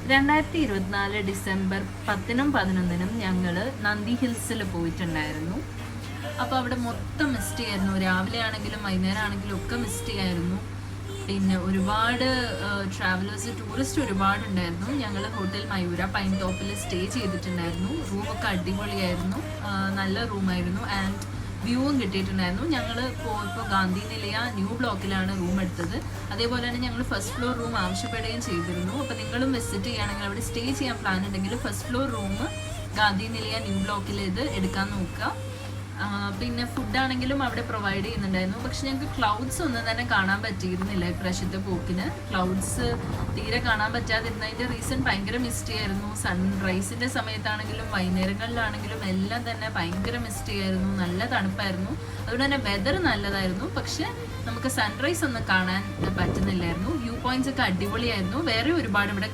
2024 December 10-നും 11-നും ഞങ്ങൾ നന്ദി ഹിൽസിൽ പോയിട്ടുണ്ടായിരുന്നു. അപ്പോൾ അവിടെ മൊത്തം മിസ്റ്റ് ആയിരുന്നു. രാവിലെ ആണെങ്കിലും വൈകുന്നേരം ആണെങ്കിലും ഒക്കെ മിസ്റ്റ് ആയിരുന്നു. പിന്നെ ഒരുപാട് ടൂറിസ്റ്റ് ഒരുപാടുണ്ടായിരുന്നു. ഞങ്ങൾ ഹോട്ടൽ മയൂര പൈൻ ടോപ്പിൽ സ്റ്റേ ചെയ്തിട്ടുണ്ടായിരുന്നു. റൂമൊക്കെ അടിപൊളിയായിരുന്നു, നല്ല റൂമായിരുന്നു. ആൻഡ് വ്യൂവും കിട്ടിയിട്ടുണ്ടായിരുന്നു. ഞങ്ങൾ ഇപ്പോൾ ഗാന്ധി നിലയ ന്യൂ ബ്ലോക്കിലാണ് റൂം എടുത്തത്. അതേപോലെ തന്നെ ഞങ്ങൾ ഫസ്റ്റ് ഫ്ലോർ റൂം ആവശ്യപ്പെടുകയും ചെയ്തിരുന്നു. അപ്പോൾ നിങ്ങളും വിസിറ്റ് ചെയ്യുകയാണെങ്കിൽ അവിടെ സ്റ്റേ ചെയ്യാൻ പ്ലാൻ ഉണ്ടെങ്കിൽ first floor room Gandhi Nilaya new ബ്ലോക്കിൽ ഇത് എടുക്കാൻ നോക്കുക. പിന്നെ ഫുഡാണെങ്കിലും അവിടെ പ്രൊവൈഡ് ചെയ്യുന്നുണ്ടായിരുന്നു. പക്ഷെ ഞങ്ങൾക്ക് ക്ലൗഡ്സ് ഒന്നും തന്നെ കാണാൻ പറ്റിയിരുന്നില്ല ഇപ്രാവശ്യത്തെ പോക്കിന്. ക്ലൗഡ്സ് തീരെ കാണാൻ പറ്റാതിരുന്നതിൻ്റെ റീസൺ ഭയങ്കര മിസ്റ്റ് ആയിരുന്നു. സൺറൈസിൻ്റെ സമയത്താണെങ്കിലും വൈകുന്നേരങ്ങളിലാണെങ്കിലും എല്ലാം തന്നെ ഭയങ്കര മിസ്റ്റ് ആയിരുന്നു. നല്ല തണുപ്പായിരുന്നു. അതുകൊണ്ട് തന്നെ വെതർ നല്ലതായിരുന്നു. പക്ഷെ നമുക്ക് സൺറൈസ് ഒന്നും കാണാൻ പറ്റുന്നില്ലായിരുന്നു. വ്യൂ പോയിന്റ്സ് ഒക്കെ അടിപൊളിയായിരുന്നു. വേറെ ഒരുപാട് ഇവിടെ